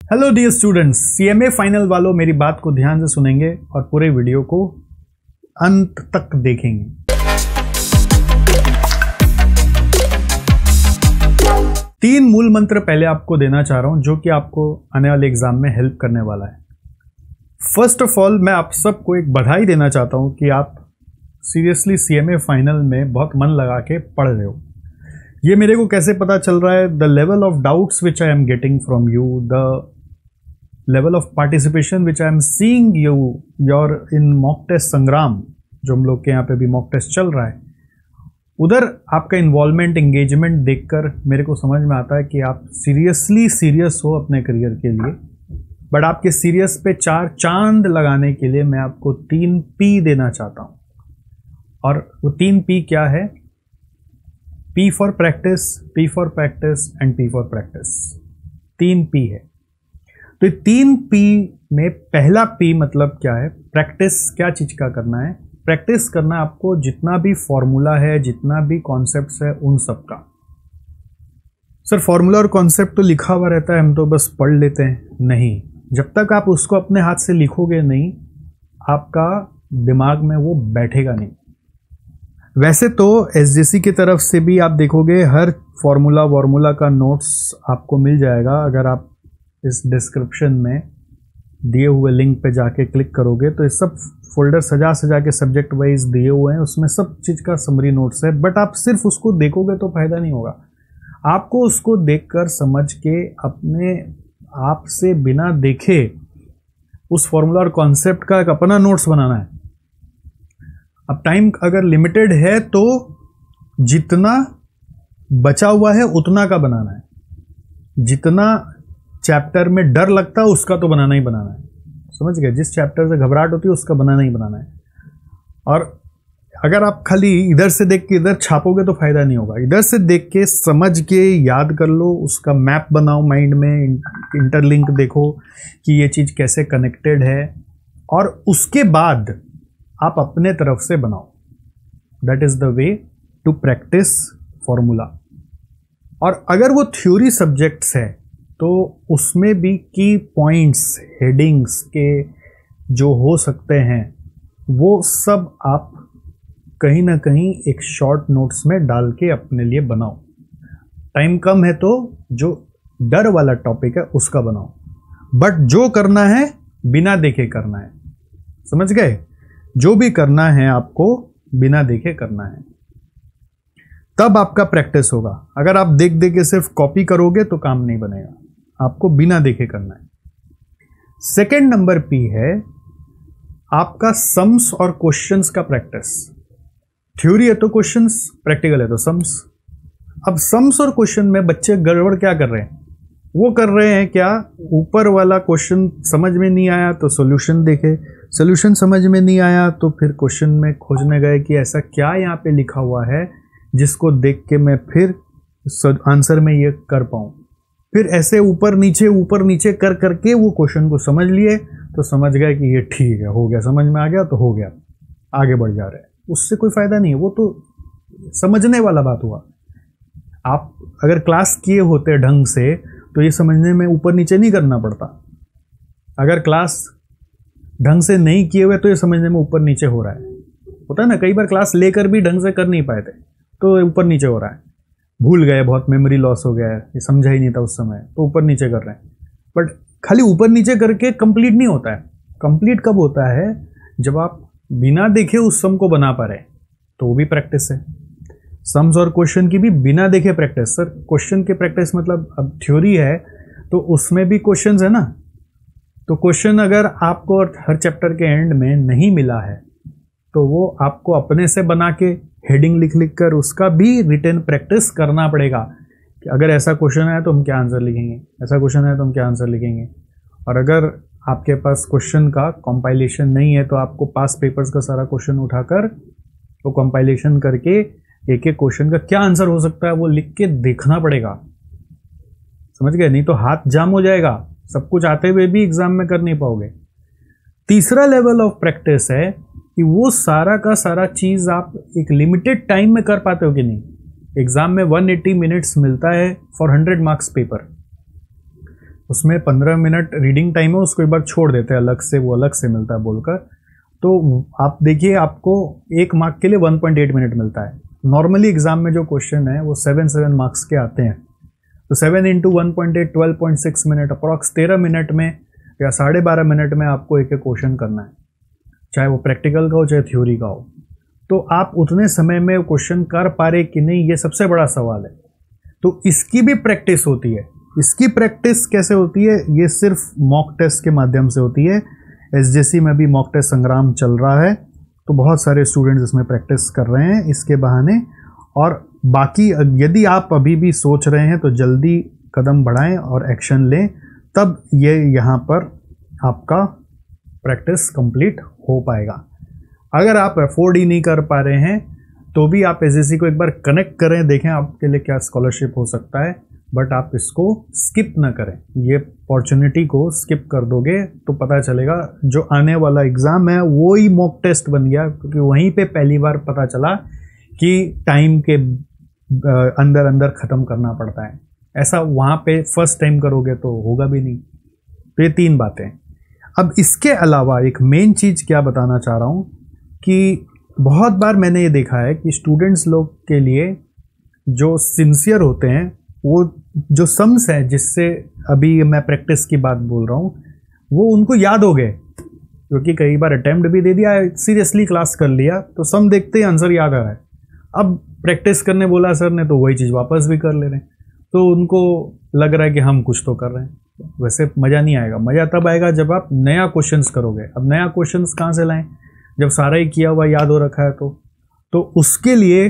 Hello dear students, CMA final वालों मेरी बात को ध्यान से सुनेंगे और पूरे वीडियो को अंत तक देखेंगे। तीन मूल मंत्र पहले आपको देना चाह रहा हूं जो कि आपको आने वाले एग्जाम में हेल्प करने वाला है। फर्स्ट ऑफ ऑल मैं आप सबको एक बधाई देना चाहता हूं कि आप सीरियसली सीएमए फाइनल में बहुत मन लगा के पढ़ रहे हो। ये मेरे को कैसे पता चल रहा है? The level of doubts which I am getting from you, the level of participation which I am seeing you your in mock test संग्राम, जो हम लोग के यहाँ पे भी मॉक टेस्ट चल रहा है, उधर आपका इन्वॉल्वमेंट एंगेजमेंट देखकर मेरे को समझ में आता है कि आप सीरियस हो अपने करियर के लिए। बट आपके सीरियस पे 4 चांद लगाने के लिए मैं आपको 3 P देना चाहता हूँ। और वो 3 P क्या है? P for practice, P for practice and P for practice. 3 P है। तो 3 P में पहला P मतलब क्या है? प्रैक्टिस। क्या चीज का करना है? प्रैक्टिस करना आपको जितना भी फॉर्मूला है, जितना भी कॉन्सेप्ट्स है, उन सब का। सर फॉर्मूला और कॉन्सेप्ट तो लिखा हुआ रहता है, हम तो बस पढ़ लेते हैं। नहीं, जब तक आप उसको अपने हाथ से लिखोगे नहीं, आपका दिमाग में वो बैठेगा नहीं। वैसे तो एसजीसी की तरफ से भी आप देखोगे हर फॉर्मूला का नोट्स आपको मिल जाएगा। अगर आप इस डिस्क्रिप्शन में दिए हुए लिंक पे जाके क्लिक करोगे तो ये सब फोल्डर सजा के सब्जेक्ट वाइज दिए हुए हैं, उसमें सब चीज़ का समरी नोट्स है। बट आप सिर्फ उसको देखोगे तो फायदा नहीं होगा। आपको उसको देखकर समझ के अपने आप से बिना देखे उस फॉर्मूला और कॉन्सेप्ट का एक अपना नोट्स बनाना है। अब टाइम अगर लिमिटेड है तो जितना बचा हुआ है उतना का बनाना है। जितना चैप्टर में डर लगता है उसका तो बनाना ही बनाना है। समझ गए? जिस चैप्टर से घबराहट होती है उसका बनाना ही बनाना है। और अगर आप खाली इधर से देख के इधर छापोगे तो फायदा नहीं होगा। इधर से देख के समझ के याद कर लो, उसका मैप बनाओ माइंड में, इंटरलिंक देखो कि ये चीज़ कैसे कनेक्टेड है, और उसके बाद आप अपने तरफ से बनाओ। That is the way to practise formula. और अगर वो थ्योरी सब्जेक्ट्स है तो उसमें भी की पॉइंट्स, हेडिंग्स के जो हो सकते हैं, वो सब आप कहीं ना कहीं एक शॉर्ट नोट्स में डाल के अपने लिए बनाओ। टाइम कम है तो जो डर वाला टॉपिक है उसका बनाओ, बट जो करना है बिना देखे करना है। समझ गए? जो भी करना है आपको बिना देखे करना है, तब आपका प्रैक्टिस होगा। अगर आप देख के सिर्फ कॉपी करोगे तो काम नहीं बनेगा, आपको बिना देखे करना है। सेकंड नंबर P है आपका सम्स और क्वेश्चंस का प्रैक्टिस। थ्योरी है तो क्वेश्चंस, प्रैक्टिकल है तो सम्स। अब सम्स और क्वेश्चन में बच्चे गड़बड़ क्या कर रहे हैं? वो कर रहे हैं क्या, ऊपर वाला क्वेश्चन समझ में नहीं आया तो सॉल्यूशन देखे, सॉल्यूशन समझ में नहीं आया तो फिर क्वेश्चन में खोजने गए कि ऐसा क्या यहाँ पे लिखा हुआ है जिसको देख के मैं फिर आंसर में ये कर पाऊँ। फिर ऐसे ऊपर नीचे कर करके वो क्वेश्चन को समझ लिए तो समझ गए कि ये ठीक है, हो गया, समझ में आ गया तो हो गया, आगे बढ़ जा रहे हैं। उससे कोई फायदा नहीं है, वो तो समझने वाला बात हुआ। आप अगर क्लास किए होते ढंग से तो ये समझने में ऊपर नीचे नहीं करना पड़ता। अगर क्लास ढंग से नहीं किए हुए तो ये समझने में ऊपर नीचे हो रहा है। होता है ना, कई बार क्लास लेकर भी ढंग से कर नहीं पाए थे तो ऊपर नीचे हो रहा है, भूल गए, बहुत मेमोरी लॉस हो गया है, ये समझा ही नहीं था उस समय तो ऊपर नीचे कर रहे हैं। बट खाली ऊपर नीचे करके कंप्लीट नहीं होता है। कंप्लीट कब होता है? जब आप बिना देखे उस सम को बना पा रहे, तो वो भी प्रैक्टिस है। सम्स और क्वेश्चन की भी बिना देखे प्रैक्टिस। सर क्वेश्चन की प्रैक्टिस मतलब, अब थ्योरी है तो उसमें भी क्वेश्चंस है ना, तो क्वेश्चन अगर आपको हर चैप्टर के एंड में नहीं मिला है तो वो आपको अपने से बना के हेडिंग लिख कर उसका भी रिटन प्रैक्टिस करना पड़ेगा कि अगर ऐसा क्वेश्चन है तो हम क्या आंसर लिखेंगे, ऐसा क्वेश्चन है तो हम क्या आंसर लिखेंगे। और अगर आपके पास क्वेश्चन का कंपाइलेशन नहीं है तो आपको पास पेपर्स का सारा क्वेश्चन उठाकर वो कंपाइलेशन करके एक एक क्वेश्चन का क्या आंसर हो सकता है वो लिख के देखना पड़ेगा। समझ गए? नहीं तो हाथ जाम हो जाएगा, सब कुछ आते हुए भी एग्जाम में कर नहीं पाओगे। तीसरा लेवल ऑफ प्रैक्टिस है कि वो सारा का सारा चीज आप एक लिमिटेड टाइम में कर पाते हो कि नहीं। एग्जाम में 180 मिनट्स मिलता है फॉर 100 मार्क्स पेपर। उसमें 15 मिनट रीडिंग टाइम है, उसको एक बार छोड़ देते हैं अलग से, वो अलग से मिलता है बोलकर। तो आप देखिए आपको 1 मार्क के लिए 1.8 मिनट मिलता है। नॉर्मली एग्जाम में जो क्वेश्चन है वो 7 मार्क्स के आते हैं, तो 7 इंटू 1.8 12.6 मिनट, अप्रॉक्स 13 मिनट में या 12.5 मिनट में आपको एक एक क्वेश्चन करना है, चाहे वो प्रैक्टिकल का हो चाहे थ्योरी का हो। तो आप उतने समय में क्वेश्चन कर पा रहे कि नहीं, ये सबसे बड़ा सवाल है। तो इसकी भी प्रैक्टिस होती है। इसकी प्रैक्टिस कैसे होती है? ये सिर्फ मॉक टेस्ट के माध्यम से होती है। एसजेसी में भी मॉक टेस्ट संग्राम चल रहा है, तो बहुत सारे स्टूडेंट्स इसमें प्रैक्टिस कर रहे हैं इसके बहाने। और बाकी यदि आप अभी भी सोच रहे हैं तो जल्दी कदम बढ़ाएं और एक्शन लें, तब ये यहाँ पर आपका प्रैक्टिस कंप्लीट हो पाएगा। अगर आप अफोर्ड ही नहीं कर पा रहे हैं तो भी आप एसजेसी को एक बार कनेक्ट करें, देखें आपके लिए क्या स्कॉलरशिप हो सकता है, बट आप इसको स्किप ना करें। ये अपॉर्चुनिटी को स्किप कर दोगे तो पता चलेगा जो आने वाला एग्ज़ाम है वो ही मॉक टेस्ट बन गया, क्योंकि वहीं पे पहली बार पता चला कि टाइम के अंदर अंदर ख़त्म करना पड़ता है। ऐसा वहाँ पे फर्स्ट टाइम करोगे तो होगा भी नहीं। तो ये 3 बातें। अब इसके अलावा एक मेन चीज़ क्या बताना चाह रहा हूँ कि बहुत बार मैंने ये देखा है कि स्टूडेंट्स लोग के लिए जो सिंसियर होते हैं, वो जो सम्स है जिससे अभी मैं प्रैक्टिस की बात बोल रहा हूँ, वो उनको याद हो गए, क्योंकि कई बार अटेम्प्ट भी दे दिया, सीरियसली क्लास कर लिया, तो सम देखते ही आंसर याद आ रहा है। अब प्रैक्टिस करने बोला सर ने तो वही चीज़ वापस भी कर ले रहे हैं, तो उनको लग रहा है कि हम कुछ तो कर रहे हैं। वैसे मज़ा नहीं आएगा। मज़ा तब आएगा जब आप नया क्वेश्चंस करोगे। अब नया क्वेश्चंस कहाँ से लाएं जब सारा ही किया हुआ याद हो रखा है? तो उसके लिए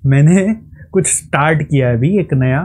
मैंने कुछ स्टार्ट किया है अभी एक नया,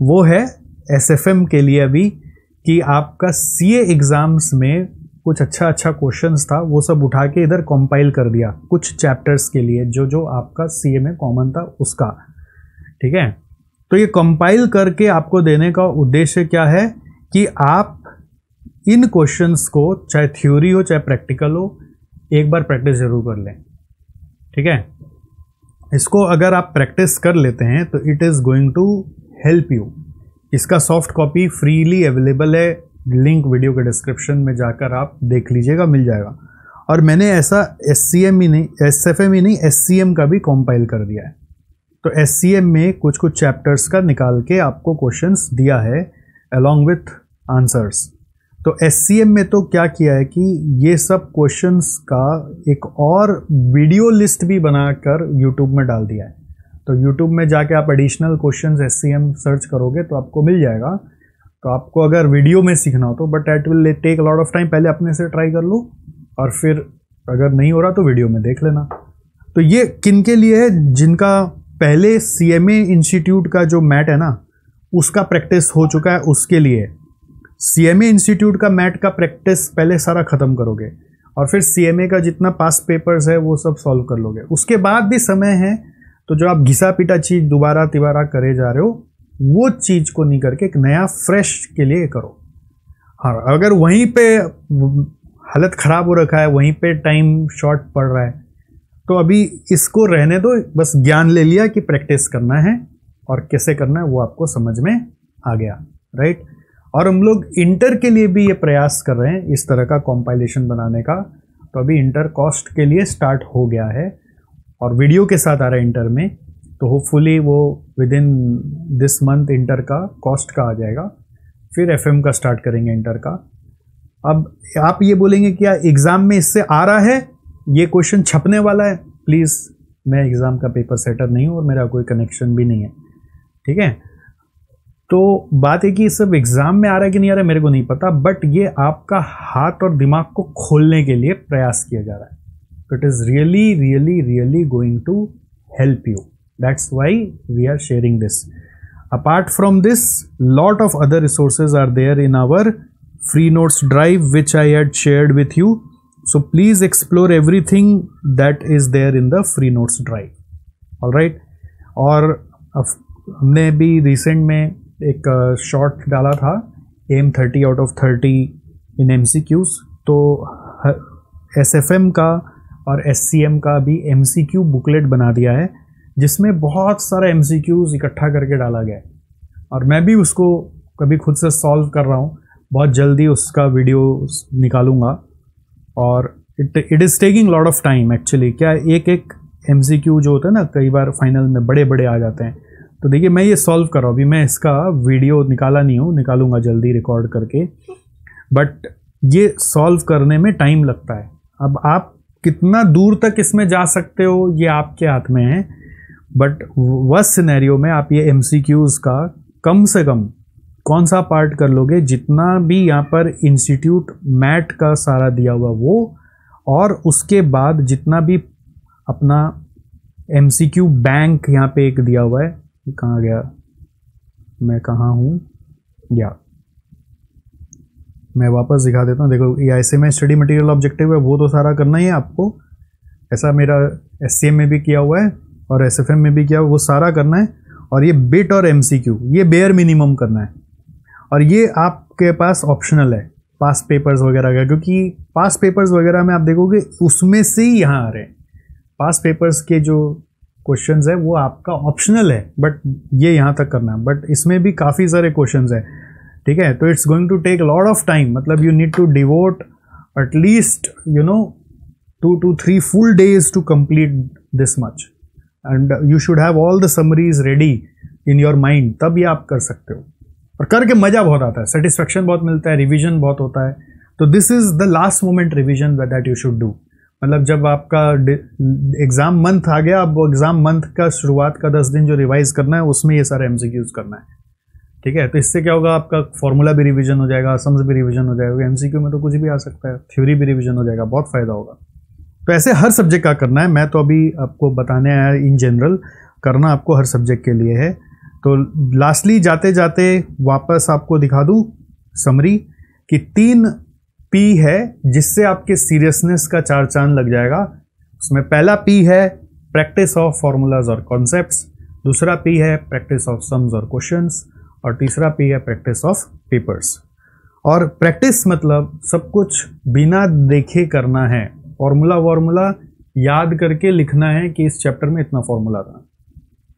वो है एसएफएम के लिए अभी, कि आपका सीए एग्ज़ाम्स में कुछ अच्छा क्वेश्चंस था वो सब उठा के इधर कंपाइल कर दिया कुछ चैप्टर्स के लिए, जो आपका सीए में कॉमन था उसका। ठीक है, तो ये कंपाइल करके आपको देने का उद्देश्य क्या है कि आप इन क्वेश्चंस को, चाहे थ्योरी हो चाहे प्रैक्टिकल हो, एक बार प्रैक्टिस जरूर कर लें। ठीक है, इसको अगर आप प्रैक्टिस कर लेते हैं तो it is going to help you. इसका सॉफ्ट कॉपी फ्रीली अवेलेबल है, लिंक वीडियो के डिस्क्रिप्शन में जाकर आप देख लीजिएगा, मिल जाएगा। और मैंने ऐसा एससीएम ही नहीं, एसएफएम ही नहीं, एससीएम का भी कंपाइल कर दिया है। तो एससीएम में कुछ चैप्टर्स का निकाल के आपको क्वेश्चंस दिया है अलॉन्ग विथ आंसर्स। तो एससीएम में तो क्या किया है कि ये सब क्वेश्चंस का एक और वीडियो लिस्ट भी बनाकर यूट्यूब में डाल दिया है। तो यूट्यूब में जाके आप एडिशनल क्वेश्चंस एससीएम सर्च करोगे तो आपको मिल जाएगा। तो आपको अगर वीडियो में सीखना हो तो, but that will take a lot of time, पहले अपने से ट्राई कर लो और फिर अगर नहीं हो रहा तो वीडियो में देख लेना। तो ये किन के लिए है? जिनका पहले सीएमए इंस्टीट्यूट का जो मैट है ना उसका प्रैक्टिस हो चुका है, उसके लिए। सीएमए इंस्टीट्यूट का मैट का प्रैक्टिस पहले सारा ख़त्म करोगे और फिर सीएमए का जितना पास पेपर्स है वो सब सॉल्व कर लोगे। उसके बाद भी समय है, तो जो आप घिसा पिटा चीज़ दोबारा तिबारा करे जा रहे हो वो चीज़ को नहीं करके एक नया फ्रेश के लिए करो। हाँ, अगर वहीं पे हालत ख़राब हो रखा है, वहीं पे टाइम शॉर्ट पड़ रहा है, तो अभी इसको रहने दो। बस ज्ञान ले लिया कि प्रैक्टिस करना है और कैसे करना है वो आपको समझ में आ गया, राइट। और हम लोग इंटर के लिए भी ये प्रयास कर रहे हैं इस तरह का कॉम्पाइलेशन बनाने का। तो अभी इंटर कॉस्ट के लिए स्टार्ट हो गया है और वीडियो के साथ आ रहा है इंटर में। तो होपफुली वो with in this month inter का कॉस्ट का आ जाएगा, फिर एफएम का स्टार्ट करेंगे इंटर का। अब आप ये बोलेंगे क्या एग्ज़ाम में इससे आ रहा है, ये क्वेश्चन छपने वाला है? प्लीज़, मैं एग्ज़ाम का पेपर सेटर नहीं हूँ और मेरा कोई कनेक्शन भी नहीं है, ठीक है। तो बात है कि सब एग्ज़ाम में आ रहा है कि नहीं आ रहा है मेरे को नहीं पता, बट ये आपका हाथ और दिमाग को खोलने के लिए प्रयास किया जा रहा है। तो it is really really really going to help you. That's why we are sharing this. Apart from this, lot of other resources are there in our free notes drive which I had shared with you, so please explore everything that is there in the free notes drive, all right। और हमने भी recent में एक short डाला था M 30 out of 30 in MCQs। तो SFM का और SCM का भी MCQ बुकलेट बना दिया है जिसमें बहुत सारा MCQs इकट्ठा करके डाला गया है और मैं भी उसको कभी खुद से सॉल्व कर रहा हूँ। बहुत जल्दी उसका वीडियो निकालूंगा। और it is taking lot of time actually. क्या एक एक MCQ जो होता है ना, कई बार फाइनल में बड़े बड़े आ जाते हैं। तो देखिए मैं ये सॉल्व कर रहा हूँ, अभी मैं इसका वीडियो निकाला नहीं हूँ, निकालूंगा जल्दी रिकॉर्ड करके। बट ये सॉल्व करने में टाइम लगता है। अब आप कितना दूर तक इसमें जा सकते हो ये आपके हाथ में है। बट वर्स्ट सिनेरियो में आप ये MCQs का कम से कम कौन सा पार्ट कर लोगे, जितना भी यहाँ पर इंस्टीट्यूट मैट का सारा दिया हुआ वो, और उसके बाद जितना भी अपना MCQ बैंक यहाँ पे एक दिया हुआ है, कहाँ गया, मैं कहाँ हूँ, या मैं वापस दिखा देता हूँ। देखो ये ऐसे में स्टडी मटेरियल ऑब्जेक्टिव है, वो तो सारा करना ही है आपको। ऐसा मेरा SCM में भी किया हुआ है और SFM में भी किया हुआ, वो सारा करना है। और ये बिट और MCQ ये बेयर मिनिमम करना है। और ये आपके पास ऑप्शनल है पास पेपर्स वगैरह का, क्योंकि पास पेपर्स वगैरह में आप देखोगे उसमें से ही यहाँ आ रहे हैं। पास पेपर्स के जो क्वेश्चंस है वो आपका ऑप्शनल है, बट ये यहाँ तक करना है। बट इसमें भी काफ़ी सारे क्वेश्चंस है, ठीक है। तो it's going to take lot of time, मतलब you need to devote at least 2 to 3 full days to complete this much, and you should have all the summaries ready in your mind, तब ये आप कर सकते हो। और करके मज़ा बहुत आता है, सेटिस्फेक्शन बहुत मिलता है, रिवीजन बहुत होता है। तो this is the last moment revision that you should do. मतलब जब आपका एग्ज़ाम मंथ आ गया, अब वो एग्ज़ाम मंथ का शुरुआत का 10 दिन जो रिवाइज करना है उसमें ये सारे MCQs करना है, ठीक है। तो इससे क्या होगा, आपका फॉर्मूला भी रिवीजन हो जाएगा, सम्स भी रिवीजन हो जाएगा। MCQ में तो कुछ भी आ सकता है, थ्योरी भी रिवीजन हो जाएगा, बहुत फ़ायदा होगा। तो ऐसे हर सब्जेक्ट का करना है। मैं तो अभी आपको बताने आया इन जनरल, करना आपको हर सब्जेक्ट के लिए है। तो लास्टली जाते जाते वापस आपको दिखा दूँ समरी कि 3 P है जिससे आपके सीरियसनेस का 4 चांद लग जाएगा। उसमें पहला P है प्रैक्टिस ऑफ फॉर्मूलाज और कॉन्सेप्ट्स, दूसरा P है प्रैक्टिस ऑफ सम्स और क्वेश्चंस, और तीसरा P है प्रैक्टिस ऑफ पेपर्स। और प्रैक्टिस मतलब सब कुछ बिना देखे करना है। फॉर्मूला याद करके लिखना है कि इस चैप्टर में इतना फॉर्मूला था,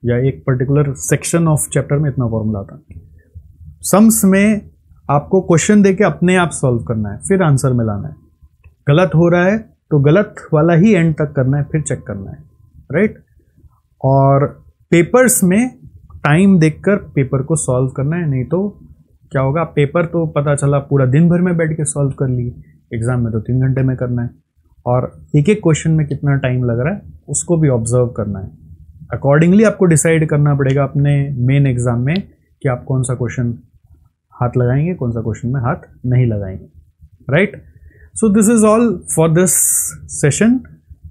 या एक पर्टिकुलर सेक्शन ऑफ चैप्टर में इतना फॉर्मूला था। सम्स में आपको क्वेश्चन देके अपने आप सॉल्व करना है, फिर आंसर में लाना है। गलत हो रहा है तो गलत वाला ही एंड तक करना है, फिर चेक करना है, राइट। और पेपर्स में टाइम देखकर पेपर को सॉल्व करना है, नहीं तो क्या होगा, पेपर तो पता चला पूरा दिन भर में बैठ के सॉल्व कर ली, एग्जाम में तो 3 घंटे में करना है। और एक एक क्वेश्चन में कितना टाइम लग रहा है उसको भी ऑब्जर्व करना है। अकॉर्डिंगली आपको डिसाइड करना पड़ेगा अपने मेन एग्जाम में कि आप कौन सा क्वेश्चन हाथ लगाएंगे, कौन सा क्वेश्चन में हाथ नहीं लगाएंगे, right. So this is all for this session.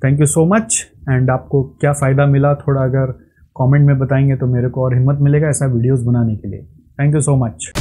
Thank you so much. And आपको क्या फ़ायदा मिला थोड़ा अगर कमेंट में बताएंगे तो मेरे को और हिम्मत मिलेगा ऐसा वीडियोस बनाने के लिए। Thank you so much.